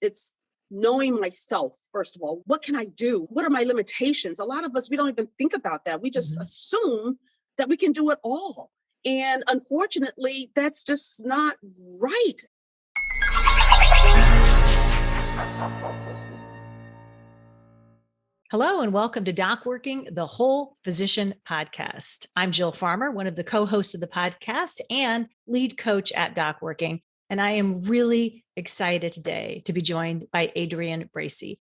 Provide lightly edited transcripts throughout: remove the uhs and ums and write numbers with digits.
It's knowing myself, first of all. What can I do? What are my limitations? A lot of us, we don't even think about that. We just assume that we can do it all. And unfortunately, that's just not right. Hello and welcome to Doc Working, the Whole Physician Podcast. I'm Jill Farmer, one of the co-hosts of the podcast and lead coach at Doc Working. And I am really excited today to be joined by Adrian Bracy.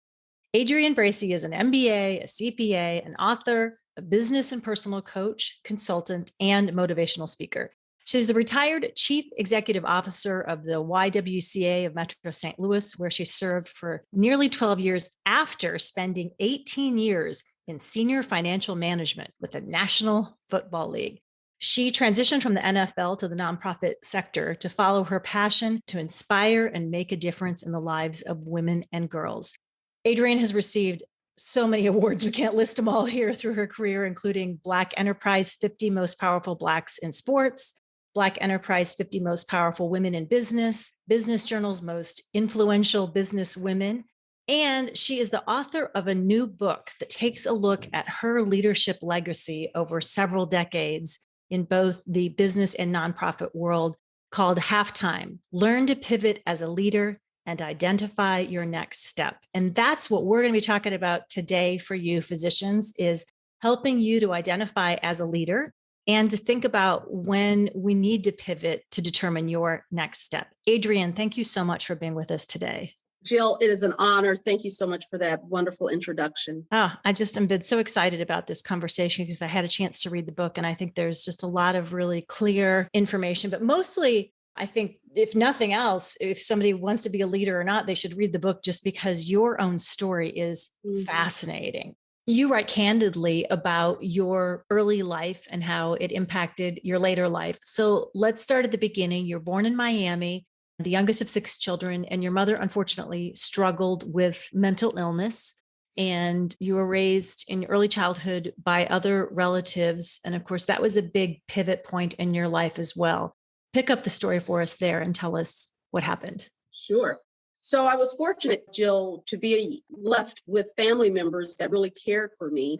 Adrian Bracy is an MBA, a CPA, an author, a business and personal coach, consultant, and motivational speaker. She's the retired Chief Executive Officer of the YWCA of Metro St. Louis, where she served for nearly 12 years after spending 18 years in senior financial management with the National Football League. She transitioned from the NFL to the nonprofit sector to follow her passion to inspire and make a difference in the lives of women and girls. Adrian has received so many awards. We can't list them all here through her career, including Black Enterprise 50 Most Powerful Blacks in Sports, Black Enterprise 50 Most Powerful Women in Business, Business Journal's Most Influential Business Women, and she is the author of a new book that takes a look at her leadership legacy over several decades in both the business and nonprofit world, called Halftime: Learn to Pivot as a Leader and Identify Your Next Step. And that's what we're going to be talking about today for you physicians, is helping you to identify as a leader and to think about when we need to pivot to determine your next step. Adrian, thank you so much for being with us today. Jill, it is an honor. Thank you so much for that wonderful introduction. I've been so excited about this conversation because I had a chance to read the book, and I think there's just a lot of really clear information, but mostly I think, if nothing else, if somebody wants to be a leader or not, they should read the book just because your own story is fascinating. You write candidly about your early life and how it impacted your later life. So let's start at the beginning. You're born in Miami, the youngest of 6 children, and your mother unfortunately struggled with mental illness. And you were raised in early childhood by other relatives. And of course, that was a big pivot point in your life as well. Pick up the story for us there and tell us what happened. Sure. So I was fortunate, Jill, to be left with family members that really cared for me.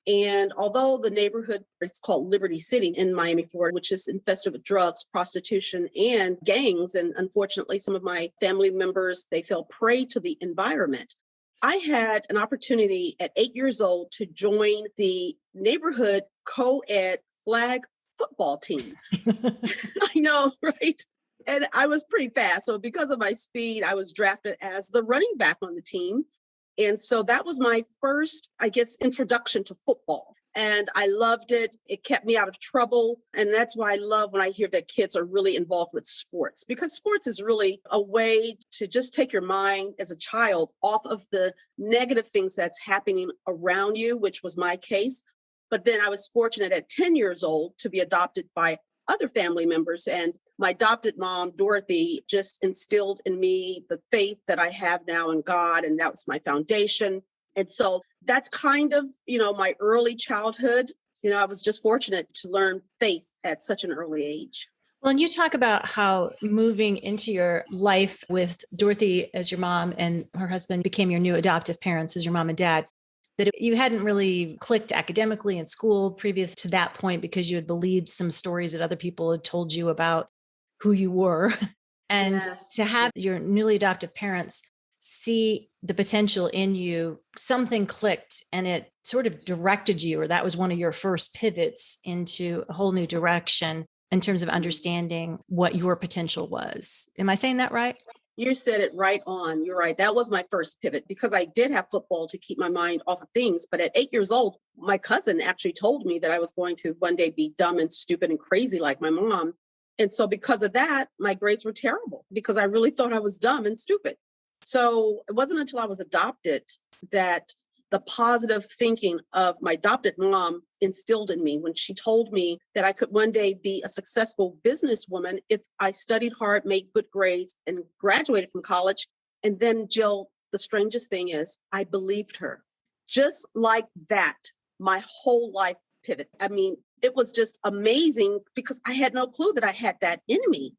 And although the neighborhood, it's called Liberty City in Miami, Florida, which is infested with drugs, prostitution, and gangs. And unfortunately, some of my family members, they fell prey to the environment. I had an opportunity at 8 years old to join the neighborhood co-ed flag football team. I know, right? And I was pretty fast. So because of my speed, I was drafted as the running back on the team. And so that was my first, introduction to football. And I loved it. It kept me out of trouble. And that's why I love when I hear that kids are really involved with sports, because sports is really a way to just take your mind as a child off of the negative things that's happening around you, which was my case. But then I was fortunate at 10 years old to be adopted by other family members. And my adopted mom, Dorothy, just instilled in me the faith that I have now in God. And that was my foundation. And so that's kind of, my early childhood. I was just fortunate to learn faith at such an early age. Well, and you talk about how moving into your life with Dorothy as your mom and her husband became your new adoptive parents as your mom and dad, that you hadn't really clicked academically in school previous to that point because you had believed some stories that other people had told you about who you were. And to have your newly adoptive parents see the potential in you, something clicked and it sort of directed you, or that was one of your first pivots into a whole new direction in terms of understanding what your potential was. Am I saying that right? You said it right on. You're right. That was my first pivot because I did have football to keep my mind off of things. But at 8 years old, my cousin actually told me that I was going to one day be dumb and stupid and crazy like my mom. And so because of that, my grades were terrible because I really thought I was dumb and stupid. So it wasn't until I was adopted that the positive thinking of my adopted mom instilled in me when she told me that I could one day be a successful businesswoman if I studied hard, made good grades, and graduated from college. And then, Jill, the strangest thing is I believed her. Just like that, my whole life pivoted. I mean, it was just amazing because I had no clue that I had that in me.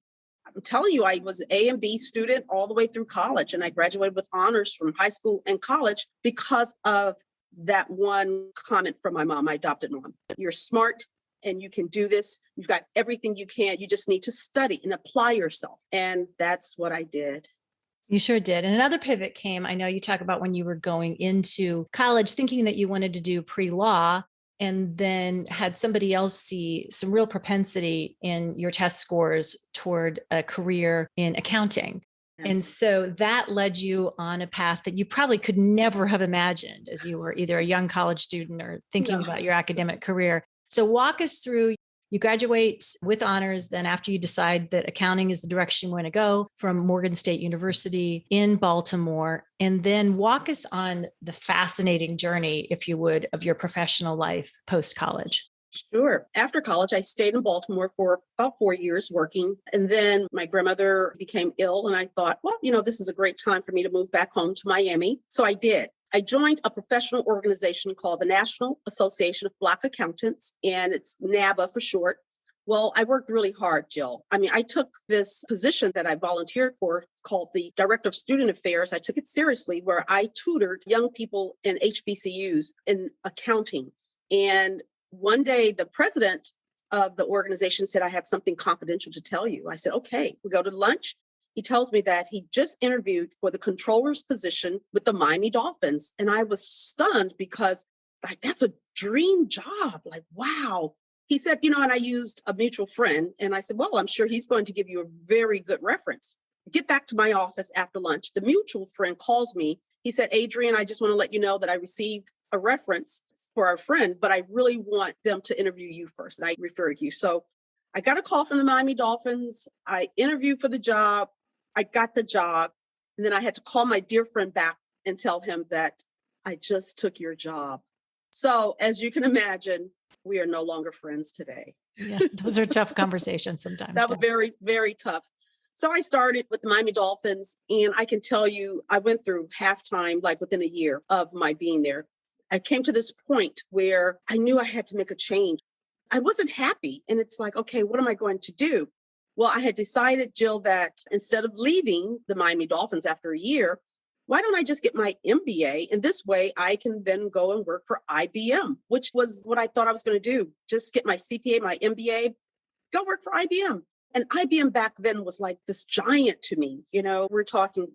I'm telling you, I was an A and B student all the way through college, and I graduated with honors from high school and college because of that one comment from my mom, my adopted mom. You're smart and you can do this. You've got everything you can. You just need to study and apply yourself. And that's what I did. You sure did. And another pivot came. I know you talk about when you were going into college, thinking that you wanted to do pre-law, and then had somebody else see some real propensity in your test scores toward a career in accounting. Yes. And so that led you on a path that you probably could never have imagined as you were either a young college student or thinking about your academic career. So walk us through. You graduate with honors. Then after you decide that accounting is the direction you want to go, from Morgan State University in Baltimore, and then walk us on the fascinating journey, if you would, of your professional life post-college. Sure. After college, I stayed in Baltimore for about 4 years working. And then my grandmother became ill. And I thought, well, this is a great time for me to move back home to Miami. So I did. I joined a professional organization called the National Association of Black Accountants, and it's NABA for short. Well, I worked really hard, Jill. I took this position that I volunteered for called the Director of Student Affairs. I took it seriously, where I tutored young people in HBCUs in accounting. And one day, the president of the organization said, I have something confidential to tell you. I said, okay. We go to lunch. He tells me that he just interviewed for the controller's position with the Miami Dolphins. And I was stunned because that's a dream job. Like, wow. He said, and I used a mutual friend. And I said, well, I'm sure he's going to give you a very good reference. Get back to my office after lunch. The mutual friend calls me. He said, Adrian, I just want to let you know that I received a reference for our friend, but I really want them to interview you first. And I referred you. So I got a call from the Miami Dolphins. I interviewed for the job. I got the job. And then I had to call my dear friend back and tell him that I just took your job. So as you can imagine, we are no longer friends today. Yeah, those are tough conversations sometimes. That was very, very tough. So I started with the Miami Dolphins, and I can tell you, I went through halftime, like within a year of my being there. I came to this point where I knew I had to make a change. I wasn't happy. And it's like, okay, what am I going to do? Well, I had decided, Jill, that instead of leaving the Miami Dolphins after a year, why don't I just get my MBA? And this way I can then go and work for IBM, which was what I thought I was going to do. Just get my CPA, my MBA, go work for IBM. And IBM back then was like this giant to me. We're talking,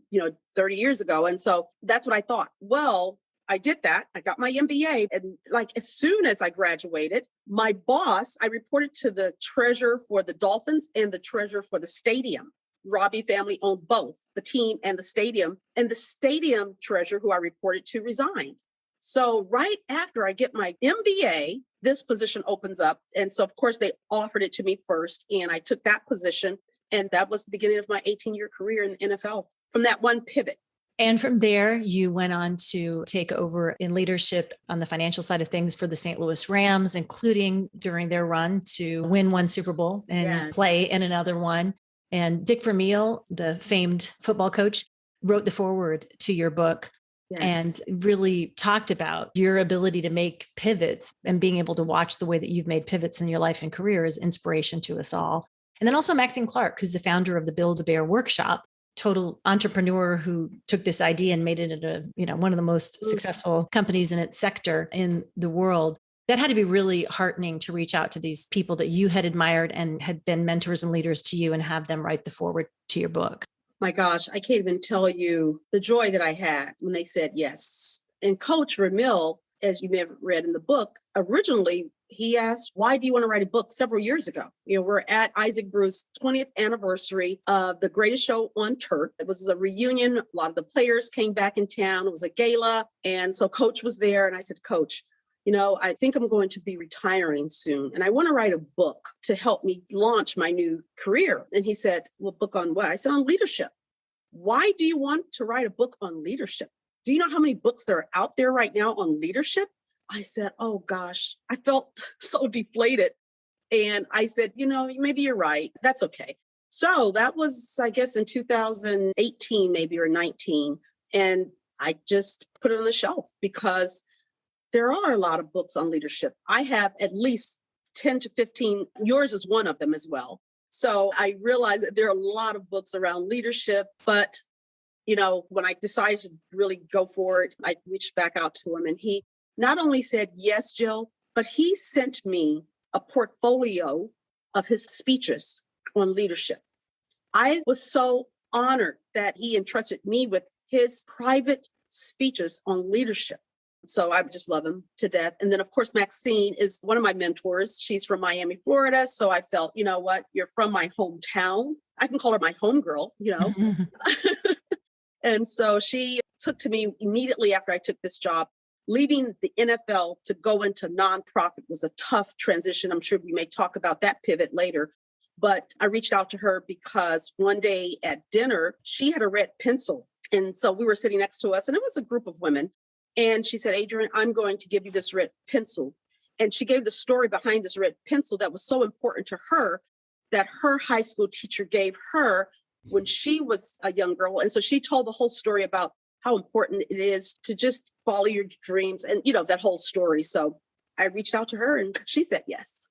30 years ago. And so that's what I thought. Well, I did that. I got my MBA. And like, as soon as I graduated, my boss, I reported to the treasurer for the Dolphins and the treasurer for the stadium. Robbie family owned both the team and the stadium. And the stadium treasurer who I reported to resigned. So right after I get my MBA, this position opens up. And so, of course, they offered it to me first. And I took that position. And that was the beginning of my 18-year career in the NFL from that one pivot. And from there, you went on to take over in leadership on the financial side of things for the St. Louis Rams, including during their run to win one Super Bowl and play in another one. And Dick Vermeil, the famed football coach, wrote the foreword to your book and really talked about your ability to make pivots, and being able to watch the way that you've made pivots in your life and career is inspiration to us all. And then also Maxine Clark, who's the founder of the Build-A-Bear Workshop, total entrepreneur who took this idea and made it into, one of the most successful companies in its sector in the world. That had to be really heartening to reach out to these people that you had admired and had been mentors and leaders to you, and have them write the foreword to your book. My gosh, I can't even tell you the joy that I had when they said yes. And Coach Vermeil, as you may have read in the book, originally he asked, why do you want to write a book several years ago? We're at Isaac Bruce's 20th anniversary of The Greatest Show on Turf. It was a reunion. A lot of the players came back in town. It was a gala. And so Coach was there. And I said, Coach, I think I'm going to be retiring soon. And I want to write a book to help me launch my new career. And he said, well, book on what? I said, on leadership. Why do you want to write a book on leadership? Do you know how many books there are out there right now on leadership? I said, oh gosh, I felt so deflated. And I said, maybe you're right. That's okay. So that was, I guess, in 2018, maybe, or 19. And I just put it on the shelf because there are a lot of books on leadership. I have at least 10 to 15. Yours is one of them as well. So I realized that there are a lot of books around leadership, but when I decided to really go for it, I reached back out to him and he not only said, yes, Jill, but he sent me a portfolio of his speeches on leadership. I was so honored that he entrusted me with his private speeches on leadership. So I just love him to death. And then, of course, Maxine is one of my mentors. She's from Miami, Florida. So I felt, you know what, you're from my hometown. I can call her my homegirl. And so she took to me immediately after I took this job. Leaving the NFL to go into nonprofit was a tough transition. I'm sure we may talk about that pivot later. But I reached out to her because one day at dinner, she had a red pencil. And so we were sitting next to us and it was a group of women. And she said, Adrian, I'm going to give you this red pencil. And she gave the story behind this red pencil that was so important to her that her high school teacher gave her when she was a young girl. And so she told the whole story about how important it is to just follow your dreams and, that whole story. So I reached out to her and she said yes.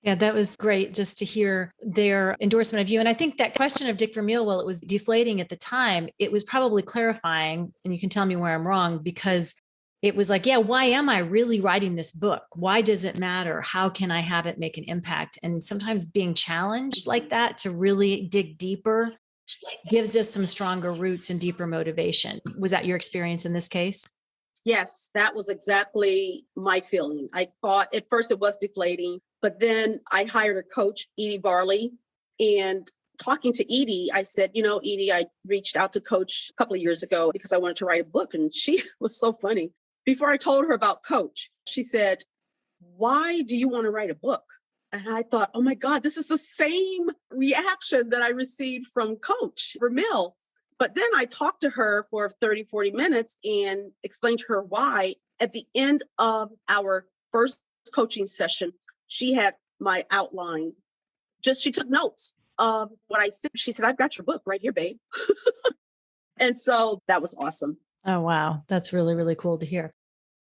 Yeah, that was great just to hear their endorsement of you. And I think that question of Dick Vermeil, while it was deflating at the time, it was probably clarifying, and you can tell me where I'm wrong, because it was like, yeah, why am I really writing this book? Why does it matter? How can I have it make an impact? And sometimes being challenged like that to really dig deeper gives us some stronger roots and deeper motivation. Was that your experience in this case? Yes, that was exactly my feeling. I thought at first it was deflating, but then I hired a coach, Edie Varley, and talking to Edie, I said, Edie, I reached out to Coach a couple of years ago because I wanted to write a book. And she was so funny. Before I told her about Coach, she said, why do you want to write a book? And I thought, oh my God, this is the same reaction that I received from Coach Vermeil. But then I talked to her for 30, 40 minutes and explained to her why. At the end of our first coaching session, she had my outline. She took notes of what I said. She said, I've got your book right here, babe. And so that was awesome. Oh, wow. That's really, really cool to hear.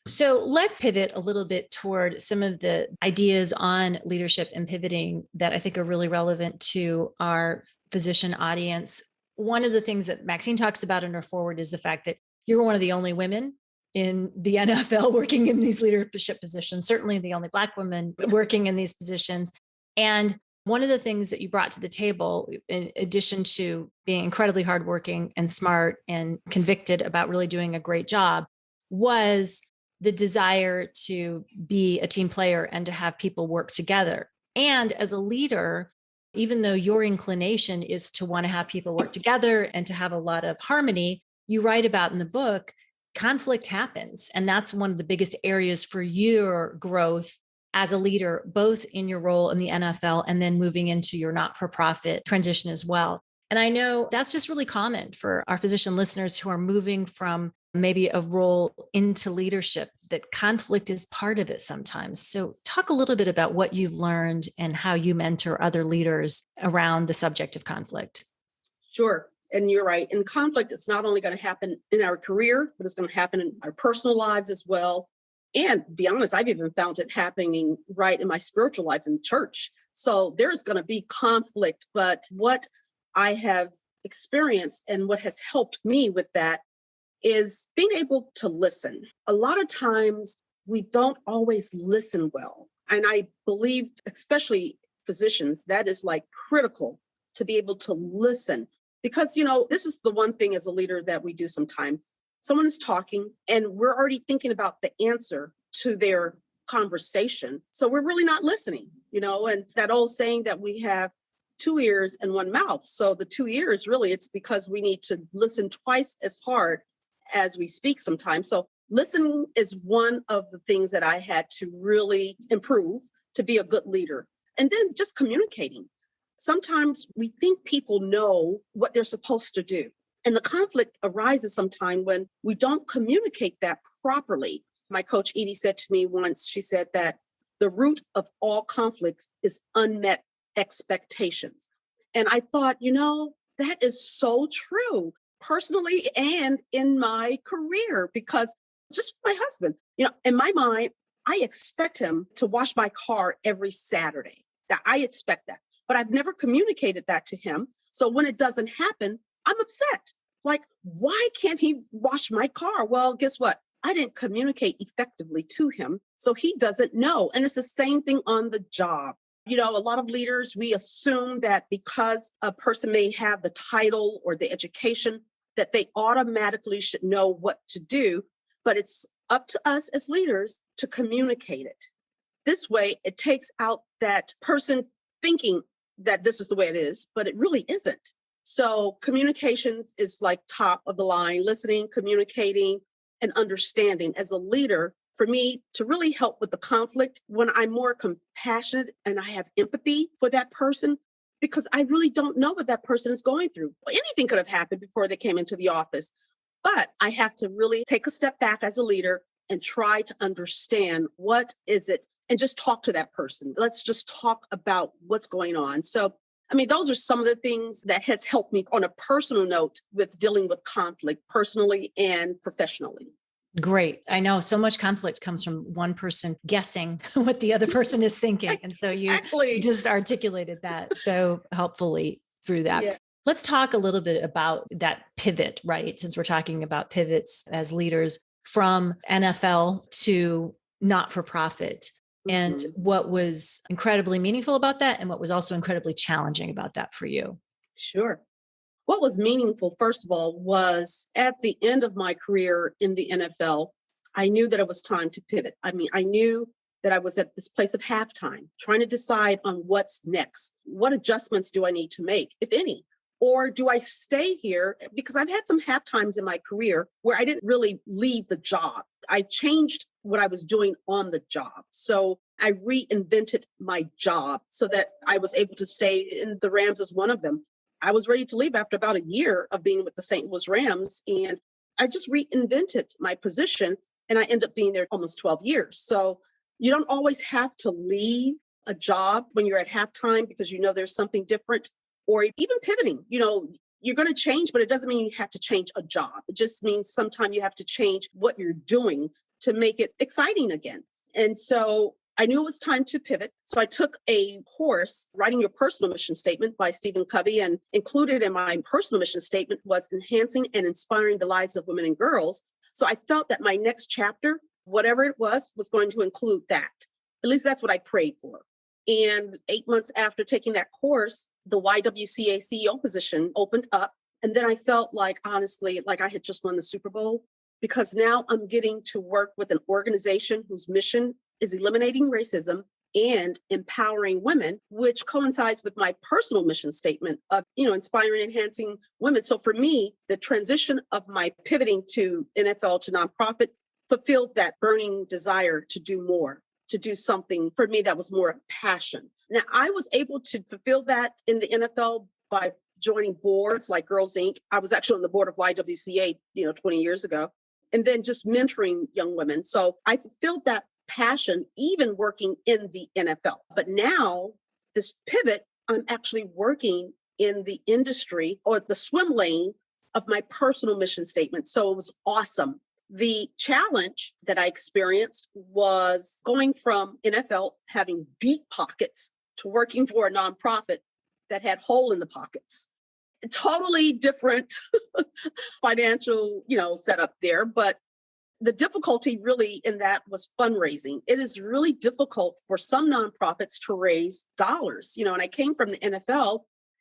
So let's pivot a little bit toward some of the ideas on leadership and pivoting that I think are really relevant to our physician audience. One of the things that Maxine talks about in her forward is the fact that you're one of the only women in the NFL working in these leadership positions, certainly the only Black woman working in these positions. And one of the things that you brought to the table, in addition to being incredibly hardworking and smart and convicted about really doing a great job, was the desire to be a team player and to have people work together. And as a leader, even though your inclination is to want to have people work together and to have a lot of harmony, you write about in the book, conflict happens. And that's one of the biggest areas for your growth as a leader, both in your role in the NFL and then moving into your not-for-profit transition as well. And I know that's just really common for our physician listeners who are moving from maybe a role into leadership, that conflict is part of it sometimes. So talk a little bit about what you've learned and how you mentor other leaders around the subject of conflict. Sure. And you're right. And conflict is not only going to happen in our career, but it's going to happen in our personal lives as well. And to be honest, I've even found it happening right in my spiritual life in church. So there's going to be conflict. But what I have experienced and what has helped me with that is being able to listen. A lot of times we don't always listen well. And I believe, especially physicians, that is like critical to be able to listen. Because, this is the one thing as a leader that we do sometimes. Someone is talking and we're already thinking about the answer to their conversation. So we're really not listening, and that old saying that we have 2 ears and 1 mouth. So the 2 ears, really, it's because we need to listen twice as hard as we speak sometimes. So listening is one of the things that I had to really improve to be a good leader. And then just communicating. Sometimes we think people know what they're supposed to do. And the conflict arises sometime when we don't communicate that properly. My coach Edie said to me once, she said that the root of all conflict is unmet expectations. And I thought, that is so true, personally and in my career, because just my husband, in my mind, I expect him to wash my car every Saturday. That I expect that. but I've never communicated that to him. So when it doesn't happen, I'm upset. Like, why can't he wash my car? Well, guess what? I didn't communicate effectively to him, so he doesn't know. And it's the same thing on the job. A lot of leaders, we assume that because a person may have the title or the education, that they automatically should know what to do. But it's up to us as leaders to communicate it. This way, it takes out that person thinking that this is the way it is, but it really isn't. So communication is like top of the line, listening, communicating, and understanding. As a leader, for me to really help with the conflict, when I'm more compassionate and I have empathy for that person, because I really don't know what that person is going through. Anything could have happened before they came into the office. But I have to really take a step back as a leader and try to understand what is it and just talk to that person. Let's just talk about what's going on. So, those are some of the things that has helped me on a personal note with dealing with conflict personally and professionally. Great. I know so much conflict comes from one person guessing what the other person is thinking. And so you just articulated that so helpfully through that. Yeah. Let's talk a little bit about that pivot, right? Since we're talking about pivots as leaders from NFL to not-for-profit. And what was incredibly meaningful about that and what was also incredibly challenging about that for you? Sure. What was meaningful, first of all, was at the end of my career in the NFL, I knew that it was time to pivot. I knew that I was at this place of halftime, trying to decide on what's next. What adjustments do I need to make, if any? Or do I stay here? Because I've had some half times in my career where I didn't really leave the job. I changed what I was doing on the job. So I reinvented my job so that I was able to stay in the Rams as one of them. I was ready to leave after about a year of being with the St. Louis Rams. And I just reinvented my position and I ended up being there almost 12 years. So you don't always have to leave a job when you're at halftime because there's something different. Or even pivoting, you're going to change, but it doesn't mean you have to change a job. It just means sometimes you have to change what you're doing to make it exciting again. And so I knew it was time to pivot. So I took a course, Writing Your Personal Mission Statement by Stephen Covey, and included in my personal mission statement was enhancing and inspiring the lives of women and girls. So I felt that my next chapter, whatever it was going to include that. At least that's what I prayed for. And 8 months after taking that course, the YWCA CEO position opened up. And then I felt like, honestly, like I had just won the Super Bowl, because now I'm getting to work with an organization whose mission is eliminating racism and empowering women, which coincides with my personal mission statement of, inspiring and enhancing women. So for me, the transition of my pivoting to NFL to nonprofit fulfilled that burning desire to do more, to do something for me that was more passion. Now, I was able to fulfill that in the NFL by joining boards like Girls Inc. I was actually on the board of YWCA, 20 years ago, and then just mentoring young women. So I fulfilled that passion, even working in the NFL. But now this pivot, I'm actually working in the industry or the swim lane of my personal mission statement. So it was awesome. The challenge that I experienced was going from NFL having deep pockets to working for a nonprofit that had hole in the pockets. Totally different financial, setup there. But the difficulty really in that was fundraising. It is really difficult for some nonprofits to raise dollars, and I came from the NFL.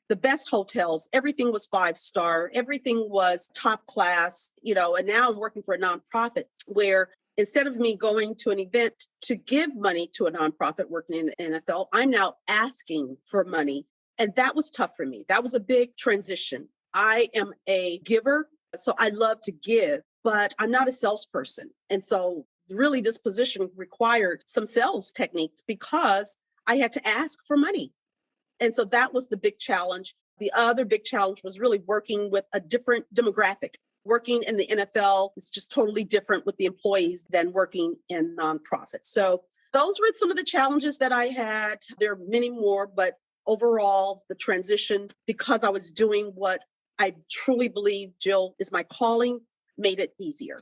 The best hotels, everything was 5-star, everything was top class, and now I'm working for a nonprofit where instead of me going to an event to give money to a nonprofit working in the NFL, I'm now asking for money. And that was tough for me. That was a big transition. I am a giver, so I love to give, but I'm not a salesperson. And so really this position required some sales techniques because I had to ask for money. And so that was the big challenge. The other big challenge was really working with a different demographic. Working in the NFL is just totally different with the employees than working in nonprofits. So those were some of the challenges that I had. There are many more, but overall, the transition, because I was doing what I truly believe, Jill, is my calling, made it easier.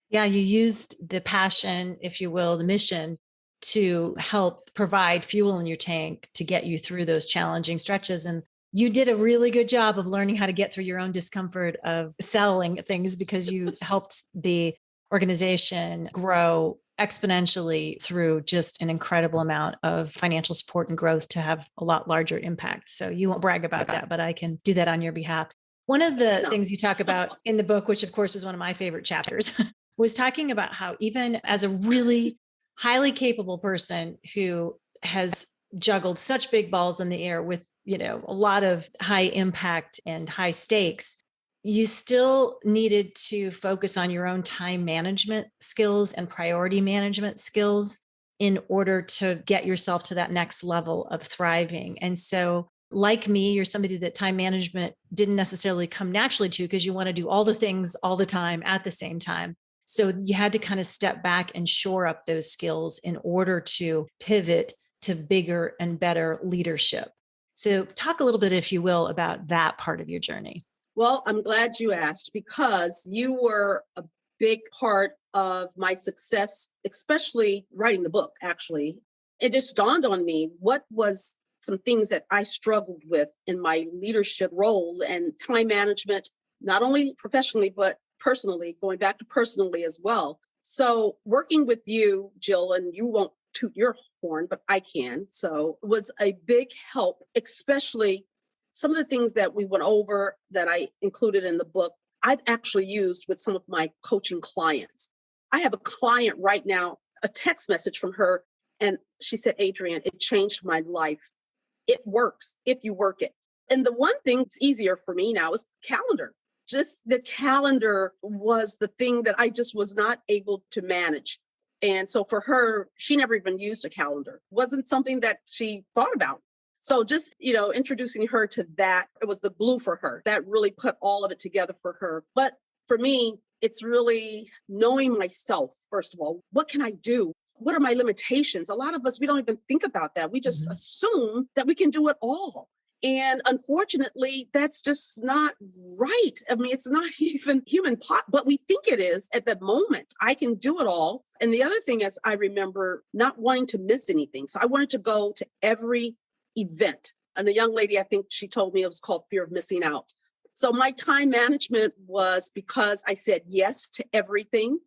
Yeah, you used the passion, if you will, the mission to help provide fuel in your tank to get you through those challenging stretches. And you did a really good job of learning how to get through your own discomfort of selling things because you helped the organization grow exponentially through just an incredible amount of financial support and growth to have a lot larger impact. So you won't brag about that, but I can do that on your behalf. One of the things you talk about in the book, which of course was one of my favorite chapters, was talking about how even as a really highly capable person who has juggled such big balls in the air with, a lot of high impact and high stakes, you still needed to focus on your own time management skills and priority management skills in order to get yourself to that next level of thriving. And so, like me, you're somebody that time management didn't necessarily come naturally to because you want to do all the things all the time at the same time. So you had to kind of step back and shore up those skills in order to pivot to bigger and better leadership. So talk a little bit, if you will, about that part of your journey. Well, I'm glad you asked because you were a big part of my success, especially writing the book, actually. It just dawned on me what was some things that I struggled with in my leadership roles and time management, not only professionally, but personally, going back to personally as well. So working with you, Jill, and you won't toot your horn, but I can. So it was a big help, especially some of the things that we went over that I included in the book, I've actually used with some of my coaching clients. I have a client right now, a text message from her, and she said, Adrian, it changed my life. It works if you work it. And the one thing that's easier for me now is calendar. Just the calendar was the thing that I just was not able to manage. And so for her, she never even used a calendar. It wasn't something that she thought about. So just, introducing her to that, it was the glue for her. That really put all of it together for her. But for me, it's really knowing myself, first of all. What can I do? What are my limitations? A lot of us, we don't even think about that. We just assume that we can do it all. And unfortunately, that's just not right. I mean, it's not even human pot, but we think it is at that moment. I can do it all. And the other thing is I remember not wanting to miss anything. So I wanted to go to every event. And a young lady, I think she told me it was called fear of missing out. So my time management was because I said yes to everything.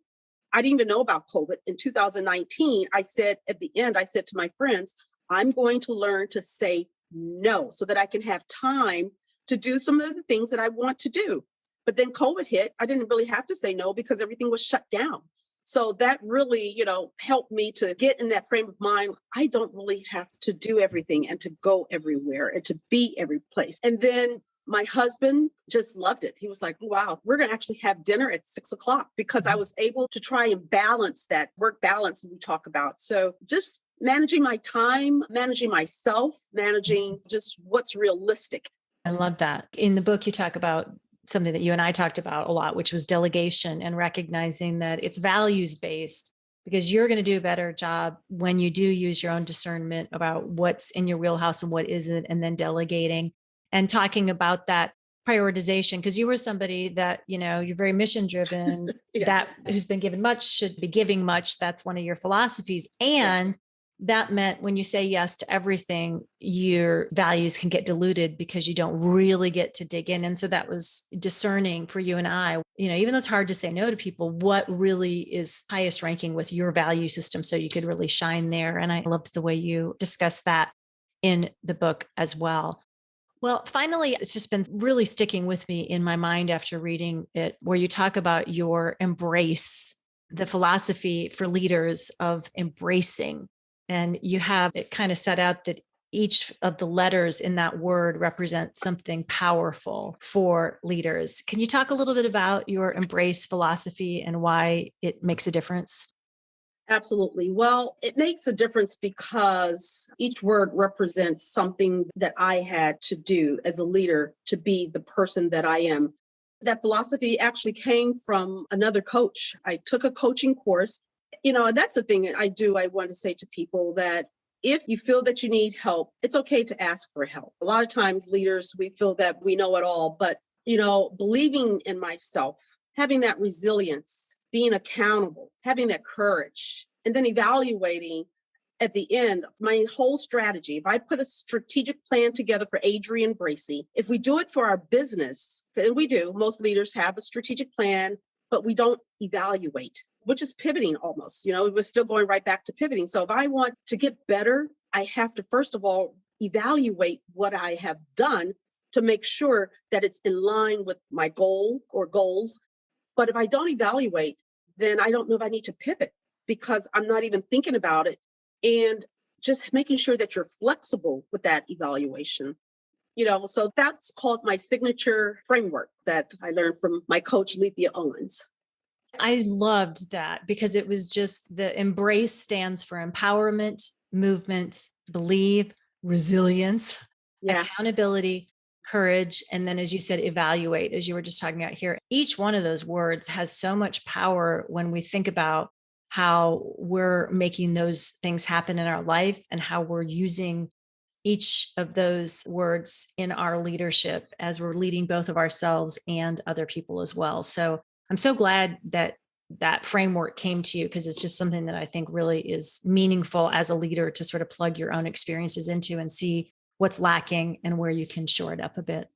I didn't even know about COVID. In 2019, I said at the end, I said to my friends, I'm going to learn to say no so that I can have time to do some of the things that I want to do. But then COVID hit. I didn't really have to say no because everything was shut down. So that really, helped me to get in that frame of mind. I don't really have to do everything and to go everywhere and to be every place. And then my husband just loved it. He was like, wow, we're going to actually have dinner at 6:00 because I was able to try and balance that work balance we talk about. So just managing my time, managing myself, managing just what's realistic. I love that. In the book, you talk about something that you and I talked about a lot, which was delegation and recognizing that it's values-based because you're going to do a better job when you do use your own discernment about what's in your wheelhouse and what isn't, and then delegating and talking about that prioritization. Because you were somebody that, you're very mission driven, Yes. that who's been given much should be giving much. That's one of your philosophies. And Yes. that meant when you say yes to everything, your values can get diluted because you don't really get to dig in. And so that was discerning for you and I, even though it's hard to say no to people, what really is highest ranking with your value system so you could really shine there. And I loved the way you discussed that in the book as well. Well, finally, it's just been really sticking with me in my mind after reading it, where you talk about your embrace, the philosophy for leaders of embracing. And you have it kind of set out that each of the letters in that word represents something powerful for leaders. Can you talk a little bit about your embrace philosophy and why it makes a difference? Absolutely. Well, it makes a difference because each word represents something that I had to do as a leader to be the person that I am. That philosophy actually came from another coach. I took a coaching course. And that's the thing I do. I want to say to people that if you feel that you need help, it's okay to ask for help. A lot of times leaders, we feel that we know it all, but, believing in myself, having that resilience, being accountable, having that courage, and then evaluating at the end, my whole strategy, if I put a strategic plan together for Adrian Bracy, if we do it for our business, and we do, most leaders have a strategic plan, but we don't evaluate, which is pivoting almost. We're still going right back to pivoting. So if I want to get better, I have to, first of all, evaluate what I have done to make sure that it's in line with my goal or goals. But if I don't evaluate, then I don't know if I need to pivot because I'm not even thinking about it. And just making sure that you're flexible with that evaluation. So that's called my signature framework that I learned from my coach, Lethea Owens. I loved that because it was just the embrace stands for empowerment, movement, believe, resilience, Yes. accountability, courage, and then, as you said, evaluate, as you were just talking about here. Each one of those words has so much power when we think about how we're making those things happen in our life and how we're using each of those words in our leadership as we're leading both of ourselves and other people as well. So I'm so glad that that framework came to you because it's just something that I think really is meaningful as a leader to sort of plug your own experiences into and see what's lacking and where you can shore it up a bit.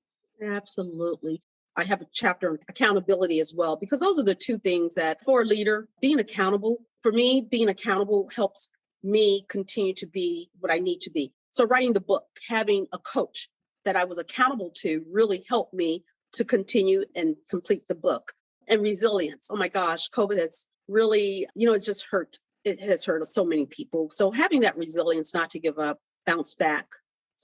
Absolutely. I have a chapter on accountability as well, because those are the two things that for a leader, being accountable, for me, being accountable helps me continue to be what I need to be. So writing the book, having a coach that I was accountable to really helped me to continue and complete the book. And resilience. Oh my gosh, COVID has really, it's just hurt. It has hurt so many people. So having that resilience, not to give up, bounce back.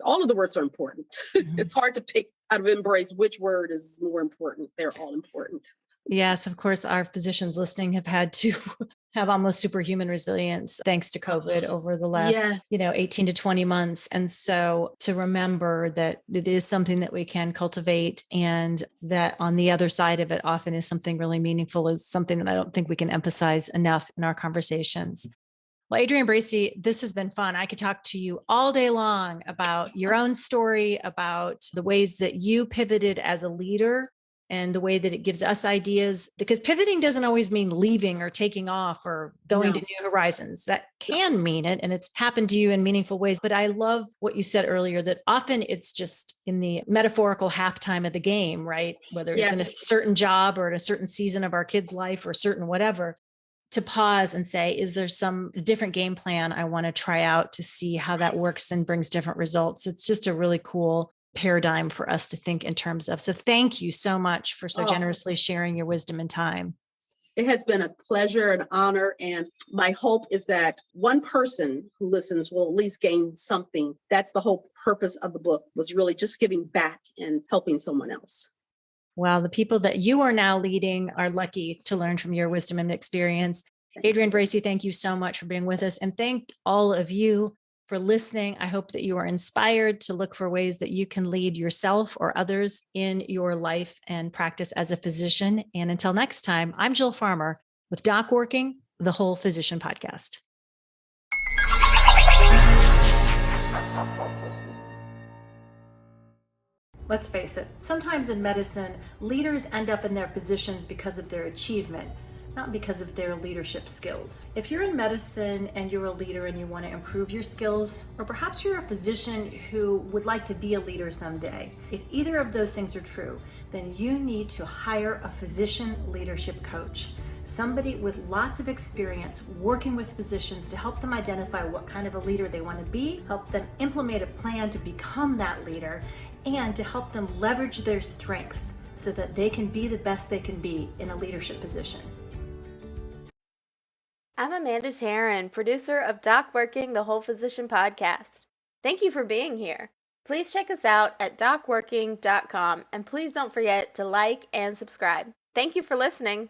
All of the words are important. Mm-hmm. It's hard to pick out of embrace which word is more important. They're all important. Yes, of course, our physicians listening have had to have almost superhuman resilience thanks to COVID over the last, 18 to 20 months. And so to remember that it is something that we can cultivate and that on the other side of it often is something really meaningful is something that I don't think we can emphasize enough in our conversations. Well, Adrian Bracy, this has been fun. I could talk to you all day long about your own story, about the ways that you pivoted as a leader and the way that it gives us ideas, because pivoting doesn't always mean leaving or taking off or going to new horizons. That can mean it, and it's happened to you in meaningful ways. But I love what you said earlier, that often it's just in the metaphorical halftime of the game, right? Whether it's in a certain job or in a certain season of our kid's life or certain whatever, to pause and say, is there some different game plan I want to try out to see how that works and brings different results? It's just a really cool paradigm for us to think in terms of. So thank you so much for so generously sharing your wisdom and time. It has been a pleasure and honor. And my hope is that one person who listens will at least gain something. That's the whole purpose of the book, was really just giving back and helping someone else. Well, the people that you are now leading are lucky to learn from your wisdom and experience. Adrian Bracy, thank you so much for being with us. And thank all of you for listening. I hope that you are inspired to look for ways that you can lead yourself or others in your life and practice as a physician. And until next time, I'm Jill Farmer with Doc Working, the Whole Physician Podcast. Let's face it, sometimes in medicine, leaders end up in their positions because of their achievement, not because of their leadership skills. If you're in medicine and you're a leader and you want to improve your skills, or perhaps you're a physician who would like to be a leader someday, if either of those things are true, then you need to hire a physician leadership coach. Somebody with lots of experience working with physicians to help them identify what kind of a leader they want to be, help them implement a plan to become that leader, and to help them leverage their strengths so that they can be the best they can be in a leadership position. I'm Amanda Taryn, producer of Doc Working, the Whole Physician Podcast. Thank you for being here. Please check us out at docworking.com, and please don't forget to like and subscribe. Thank you for listening.